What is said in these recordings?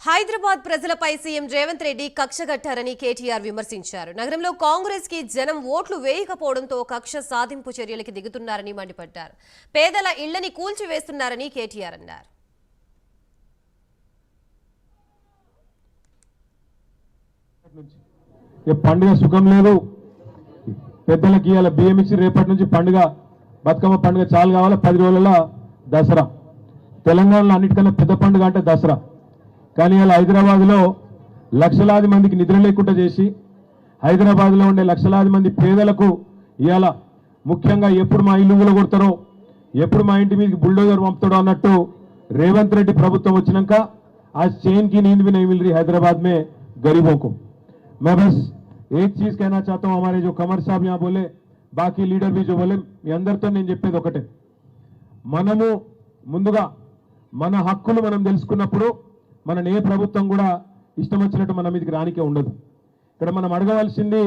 హైదరాబాద్ ప్రజలపై సీఎం రేవంత్ రెడ్డి కక్షగట్టారని కేటీఆర్ విమర్శించారు. నగరంలో కాంగ్రెస్ కి జనం ఓట్లు వేయకపోవడంతో కక్ష సాధింపు చర్యలకి దిగుతున్నారని మండిపడ్డారు. పేదల ఇళ్లని కూల్చివేస్తున్నారని కేటీఆర్ అన్నారు. పండుగ సుఖం లేదు, పెద్దలకి ఇవాళ బియ్యం ఇచ్చి రేపటి నుంచి పండుగ బతుకమ్మ పండుగ చాలు కావాలా. 10 రోజుల దసరా, తెలంగాణలో అన్నిటికన్నా పెద్ద పండుగ అంటే దసరా. కానీ ఇలా హైదరాబాద్లో లక్షలాది మందికి నిద్ర లేకుండా చేసి, హైదరాబాద్లో ఉండే లక్షలాది మంది పేదలకు ఇవాళ ముఖ్యంగా ఎప్పుడు మా ఇల్లు కొడతారో, ఎప్పుడు మా ఇంటి మీదకి బుల్డోజర్ పంపుతాడో అన్నట్టు రేవంత్ రెడ్డి ప్రభుత్వం వచ్చినాక आज चैन की नींद भी नहीं मिल रही हैदराबाद में गरीबों को। मैं बस एक चीज कहना चाहता हूं, हमारे जो कमर साहब यहाँ बोले, बाकी लीडर भी जो बोले, మీ అందరితో నేను చెప్పేది ఒకటే, మనము ముందుగా మన హక్కులు మనం తెలుసుకున్నప్పుడు మన ఏ ప్రభుత్వం కూడా ఇష్టం వచ్చినట్టు మన మీదకి రానికే ఉండదు. ఇక్కడ మనం అడగవలసింది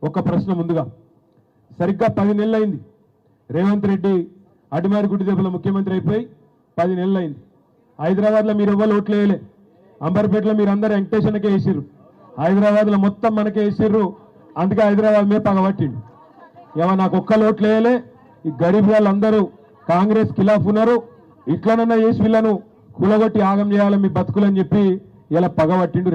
ఒక ప్రశ్న. ముందుగా సరిగ్గా 10 నెలలు అయింది రేవంత్ రెడ్డి అడిమారిగుడ్డి దెబ్బల ముఖ్యమంత్రి అయిపోయి 10 నెలలు అయింది. హైదరాబాద్లో మీరు ఎవ్వరు ఓట్లు వేయలే, అంబర్పేటలో మీరు అందరూ వెంకటేశ్వరకే వేసిర్రు, హైదరాబాద్లో మొత్తం మనకే వేసిర్రు. అందుకే హైదరాబాద్ మీద పగబట్టిండు. ఏమో నాకు ఒక్కరు ఓట్లు వేయలే, ఈ గరీబ్ వాళ్ళందరూ కాంగ్రెస్ ఖిలాఫ్ ఉన్నారు, ఇట్లనన్నా వేసి వీళ్ళను కూలగొట్టి ఆగం చేయాలి మీ బతుకులని చెప్పి ఇలా పగబట్టిండు.